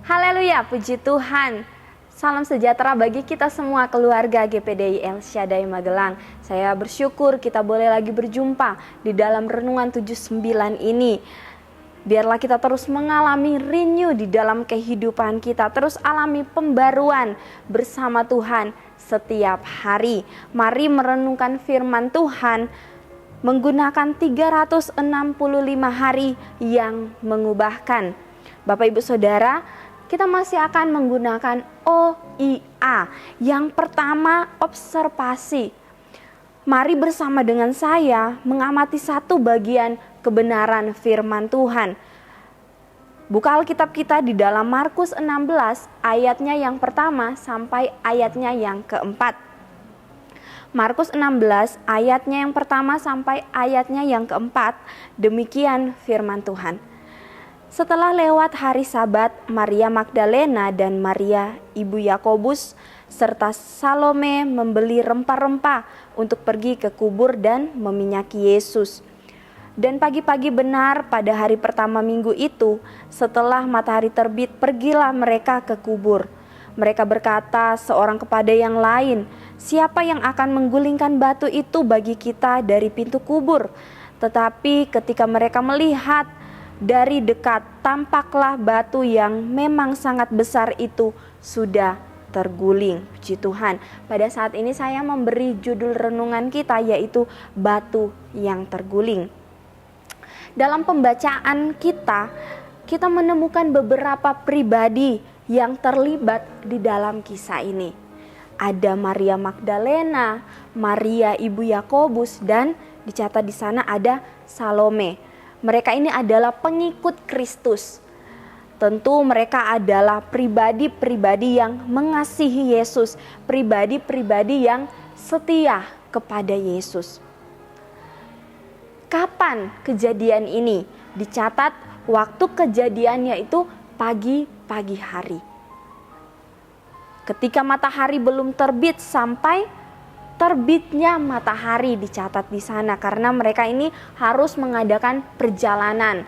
Haleluya, puji Tuhan. Salam sejahtera bagi kita semua keluarga GPDI El Shaddai Magelang. Saya bersyukur kita boleh lagi berjumpa di dalam Renungan 79 ini. Biarlah kita terus mengalami renew di dalam kehidupan kita, terus alami pembaruan bersama Tuhan setiap hari. Mari merenungkan firman Tuhan menggunakan 365 hari yang mengubahkan. Bapak Ibu Saudara, kita masih akan menggunakan OIA. Yang pertama, observasi. Mari bersama dengan saya mengamati satu bagian kebenaran firman Tuhan. Buka Alkitab kita di dalam Markus 16 ayatnya yang pertama sampai ayatnya yang keempat. Markus 16 ayatnya yang pertama sampai ayatnya yang keempat. Demikian firman Tuhan. Setelah lewat hari Sabat, Maria Magdalena dan Maria ibu Yakobus serta Salome membeli rempah-rempah untuk pergi ke kubur dan meminyaki Yesus. Dan pagi-pagi benar pada hari pertama minggu itu, setelah matahari terbit, pergilah mereka ke kubur. Mereka berkata seorang kepada yang lain, "Siapa yang akan menggulingkan batu itu bagi kita dari pintu kubur?" Tetapi ketika mereka melihat dari dekat, tampaklah batu yang memang sangat besar itu sudah terguling. Puji Tuhan. Pada saat ini saya memberi judul renungan kita yaitu batu yang terguling. Dalam pembacaan kita menemukan beberapa pribadi yang terlibat di dalam kisah ini. Ada Maria Magdalena, Maria ibu Yakobus, dan dicatat di sana ada Salome. Mereka ini adalah pengikut Kristus. Tentu mereka adalah pribadi-pribadi yang mengasihi Yesus, pribadi-pribadi yang setia kepada Yesus. Kapan kejadian ini? Dicatat waktu kejadiannya itu pagi hari. Ketika matahari belum terbit sampai terbitnya matahari dicatat di sana, karena mereka ini harus mengadakan perjalanan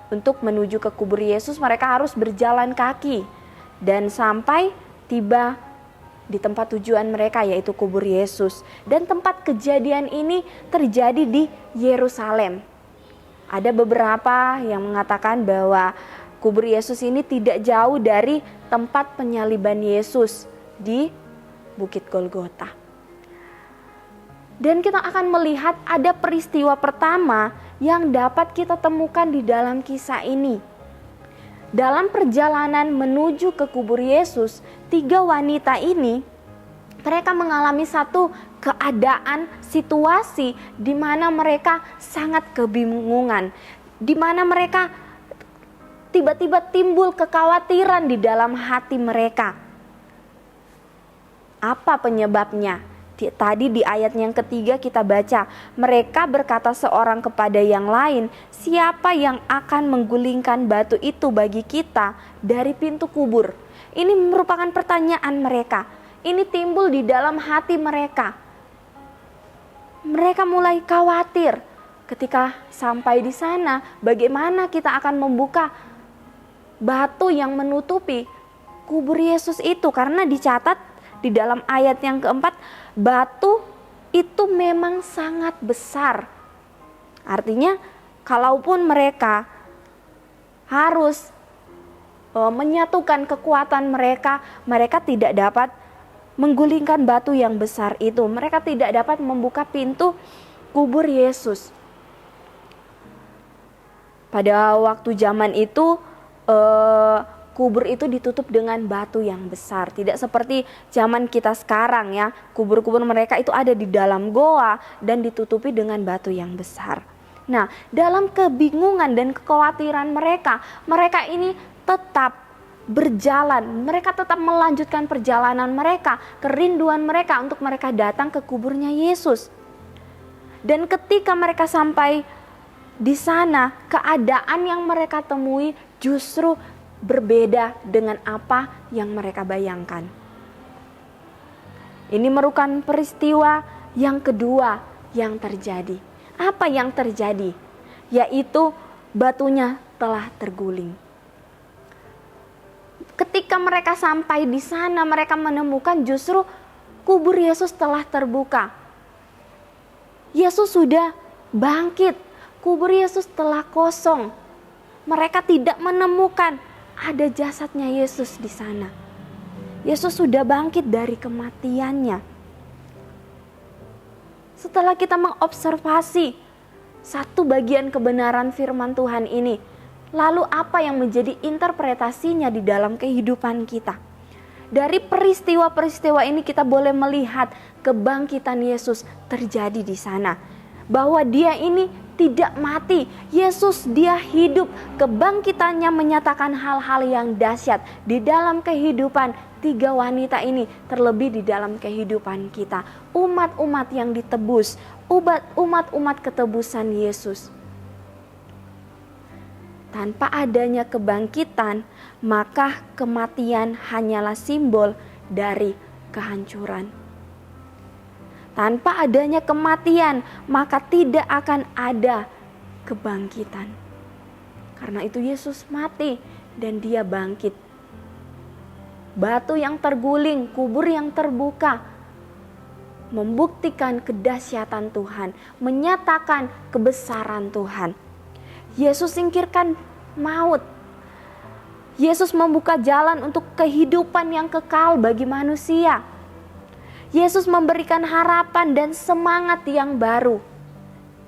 untuk menuju ke kubur Yesus. Mereka harus berjalan kaki dan sampai tiba di tempat tujuan mereka yaitu kubur Yesus. Dan tempat kejadian ini terjadi di Yerusalem. Ada beberapa yang mengatakan bahwa kubur Yesus ini tidak jauh dari tempat penyaliban Yesus di Bukit Golgota. Dan kita akan melihat ada peristiwa pertama yang dapat kita temukan di dalam kisah ini. Dalam perjalanan menuju ke kubur Yesus, 3 wanita ini mereka mengalami satu keadaan situasi di mana mereka sangat kebingungan, di mana mereka tiba-tiba timbul kekhawatiran di dalam hati mereka. Apa penyebabnya? Tadi di ayat yang ketiga kita baca, mereka berkata seorang kepada yang lain, "Siapa yang akan menggulingkan batu itu bagi kita dari pintu kubur?" Ini merupakan pertanyaan mereka. Ini timbul di dalam hati mereka. Mereka mulai khawatir ketika sampai di sana, bagaimana kita akan membuka batu yang menutupi kubur Yesus itu, karena dicatat di dalam ayat yang keempat, batu itu memang sangat besar. Artinya, kalaupun mereka harus menyatukan kekuatan mereka, mereka tidak dapat menggulingkan batu yang besar itu. Mereka tidak dapat membuka pintu kubur Yesus. Pada waktu zaman itu, kubur itu ditutup dengan batu yang besar. Tidak seperti zaman kita sekarang ya. Kubur-kubur mereka itu ada di dalam goa dan ditutupi dengan batu yang besar. Nah, dalam kebingungan dan kekhawatiran mereka ini tetap berjalan. Mereka tetap melanjutkan perjalanan mereka, kerinduan mereka untuk mereka datang ke kuburnya Yesus. Dan ketika mereka sampai di sana, keadaan yang mereka temui justru berbeda dengan apa yang mereka bayangkan. Ini merupakan peristiwa yang kedua yang terjadi. Apa yang terjadi? Yaitu batunya telah terguling. Ketika mereka sampai di sana, mereka menemukan justru kubur Yesus telah terbuka. Yesus sudah bangkit, kubur Yesus telah kosong. Mereka tidak menemukan ada jasadnya Yesus di sana. Yesus sudah bangkit dari kematiannya. Setelah kita mengobservasi satu bagian kebenaran firman Tuhan ini, lalu apa yang menjadi interpretasinya di dalam kehidupan kita? Dari peristiwa-peristiwa ini kita boleh melihat kebangkitan Yesus terjadi di sana. Bahwa dia ini tidak mati, Yesus dia hidup. Kebangkitannya menyatakan hal-hal yang dahsyat di dalam kehidupan tiga wanita ini, terlebih di dalam kehidupan kita. Umat-umat yang ditebus, umat-umat ketebusan Yesus. Tanpa adanya kebangkitan, maka kematian hanyalah simbol dari kehancuran. Tanpa adanya kematian, maka tidak akan ada kebangkitan. Karena itu Yesus mati dan dia bangkit. Batu yang terguling, kubur yang terbuka, membuktikan kedahsyatan Tuhan, menyatakan kebesaran Tuhan. Yesus singkirkan maut. Yesus membuka jalan untuk kehidupan yang kekal bagi manusia. Yesus memberikan harapan dan semangat yang baru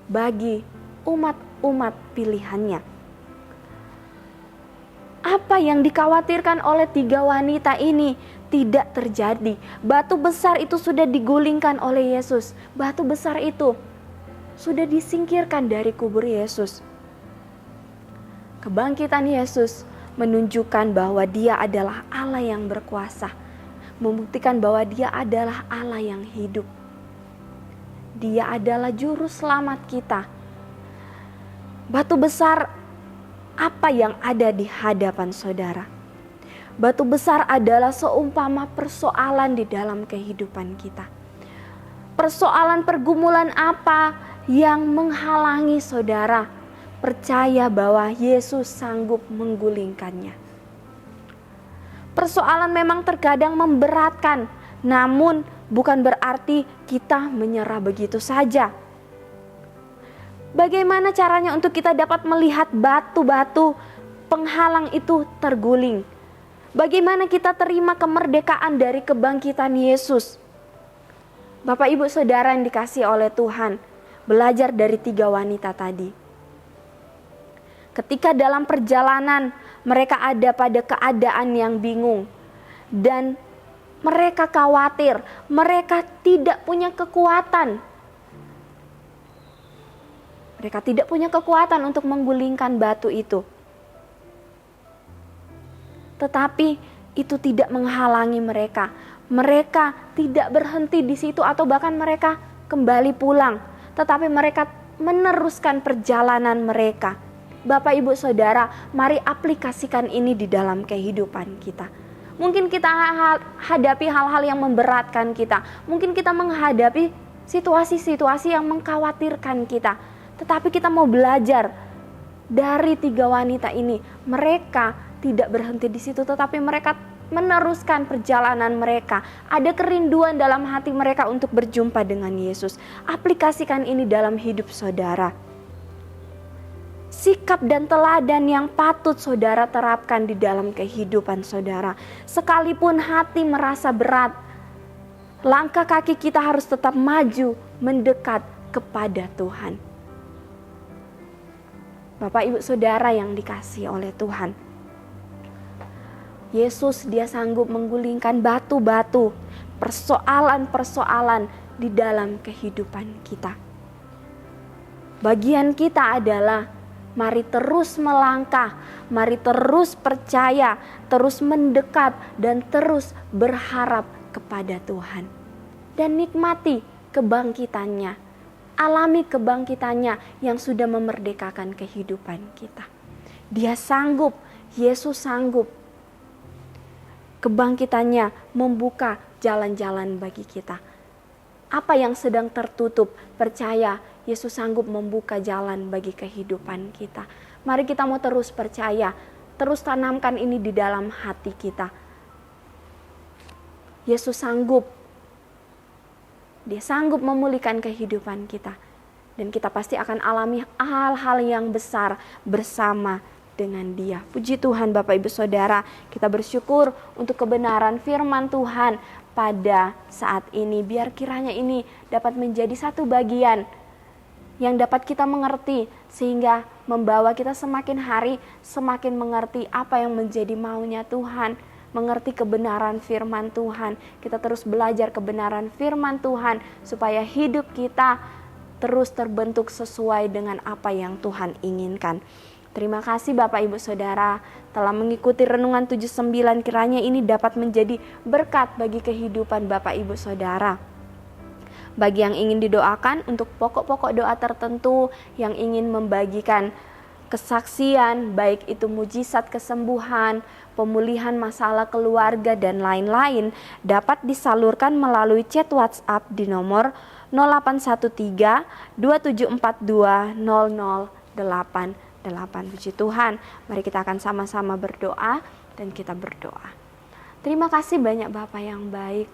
bagi umat-umat pilihannya. Apa yang dikhawatirkan oleh tiga wanita ini tidak terjadi. Batu besar itu sudah digulingkan oleh Yesus. Batu besar itu sudah disingkirkan dari kubur Yesus. Kebangkitan Yesus menunjukkan bahwa dia adalah Allah yang berkuasa. Membuktikan bahwa dia adalah Allah yang hidup. Dia adalah juru selamat kita. Batu besar apa yang ada di hadapan saudara? Batu besar adalah seumpama persoalan di dalam kehidupan kita. Persoalan pergumulan apa yang menghalangi saudara percaya bahwa Yesus sanggup menggulingkannya? Persoalan memang terkadang memberatkan, namun bukan berarti kita menyerah begitu saja. Bagaimana caranya untuk kita dapat melihat batu-batu penghalang itu terguling? Bagaimana kita terima kemerdekaan dari kebangkitan Yesus? Bapak Ibu Saudara yang dikasihi oleh Tuhan, belajar dari tiga wanita tadi. Ketika dalam perjalanan mereka ada pada keadaan yang bingung dan mereka khawatir, mereka tidak punya kekuatan. Mereka tidak punya kekuatan untuk menggulingkan batu itu. Tetapi itu tidak menghalangi mereka. Mereka tidak berhenti di situ atau bahkan mereka kembali pulang. Tetapi mereka meneruskan perjalanan mereka. Bapak Ibu Saudara, mari aplikasikan ini di dalam kehidupan kita. Mungkin kita hadapi hal-hal yang memberatkan kita. Mungkin kita menghadapi situasi-situasi yang mengkhawatirkan kita. Tetapi kita mau belajar dari tiga wanita ini. Mereka tidak berhenti di situ, tetapi mereka meneruskan perjalanan mereka. Ada kerinduan dalam hati mereka untuk berjumpa dengan Yesus. Aplikasikan ini dalam hidup saudara. Sikap dan teladan yang patut saudara terapkan di dalam kehidupan saudara. Sekalipun hati merasa berat, langkah kaki kita harus tetap maju mendekat kepada Tuhan. Bapak Ibu Saudara yang dikasihi oleh Tuhan, Yesus dia sanggup menggulingkan batu-batu, persoalan-persoalan di dalam kehidupan kita. Bagian kita adalah mari terus melangkah, mari terus percaya, terus mendekat dan terus berharap kepada Tuhan. Dan nikmati kebangkitannya. Alami kebangkitannya yang sudah memerdekakan kehidupan kita. Dia sanggup, Yesus sanggup. Kebangkitannya membuka jalan-jalan bagi kita. Apa yang sedang tertutup, percaya Yesus sanggup membuka jalan bagi kehidupan kita. Mari kita mau terus percaya, terus tanamkan ini di dalam hati kita. Yesus sanggup. Dia sanggup memulihkan kehidupan kita. Dan kita pasti akan alami hal-hal yang besar bersama dengan Dia. Puji Tuhan Bapak Ibu Saudara, kita bersyukur untuk kebenaran firman Tuhan pada saat ini. Biar kiranya ini dapat menjadi satu bagian yang dapat kita mengerti, sehingga membawa kita semakin hari semakin mengerti apa yang menjadi maunya Tuhan, mengerti kebenaran firman Tuhan. Kita terus belajar kebenaran firman Tuhan supaya hidup kita terus terbentuk sesuai dengan apa yang Tuhan inginkan. Terima kasih Bapak Ibu Saudara telah mengikuti Renungan 79, kiranya ini dapat menjadi berkat bagi kehidupan Bapak Ibu Saudara. Bagi yang ingin didoakan untuk pokok-pokok doa tertentu, yang ingin membagikan kesaksian, baik itu mujizat kesembuhan, pemulihan masalah keluarga dan lain-lain, dapat disalurkan melalui chat WhatsApp di nomor 0813 2742 0088. Puji Tuhan, mari kita akan sama-sama berdoa dan kita berdoa. Terima kasih banyak Bapak yang baik.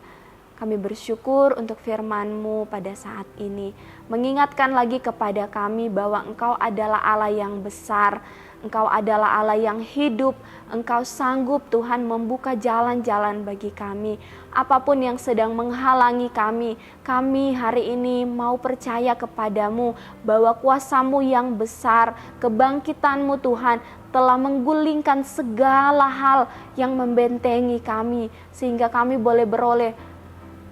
Kami bersyukur untuk firman-Mu pada saat ini. Mengingatkan lagi kepada kami bahwa Engkau adalah Allah yang besar. Engkau adalah Allah yang hidup. Engkau sanggup Tuhan membuka jalan-jalan bagi kami. Apapun yang sedang menghalangi kami hari ini mau percaya kepadamu bahwa kuasa-Mu yang besar, kebangkitan-Mu Tuhan telah menggulingkan segala hal yang membentengi kami, sehingga kami boleh beroleh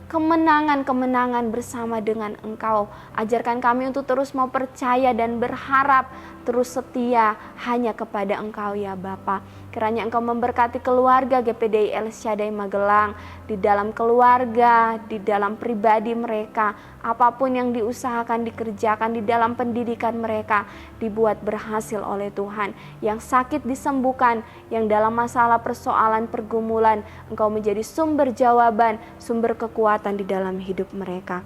kemenangan-kemenangan bersama dengan Engkau. Ajarkan kami untuk terus mau percaya dan berharap, terus setia hanya kepada Engkau ya Bapa. Kiranya Engkau memberkati keluarga GPDI El Shaddai Magelang, di dalam keluarga, di dalam pribadi mereka, apapun yang diusahakan, dikerjakan, di dalam pendidikan mereka, dibuat berhasil oleh Tuhan. Yang sakit disembuhkan, yang dalam masalah persoalan pergumulan, Engkau menjadi sumber jawaban, sumber kekuatan di dalam hidup mereka.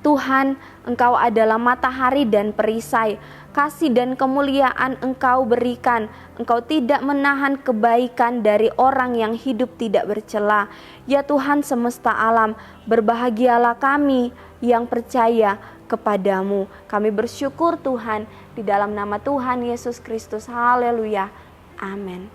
Tuhan, Engkau adalah matahari dan perisai. Kasih dan kemuliaan Engkau berikan. Engkau tidak menahan kebaikan dari orang yang hidup tidak bercela. Ya Tuhan semesta alam, berbahagialah kami yang percaya kepadamu. Kami bersyukur Tuhan, di dalam nama Tuhan Yesus Kristus. Haleluya. Amin.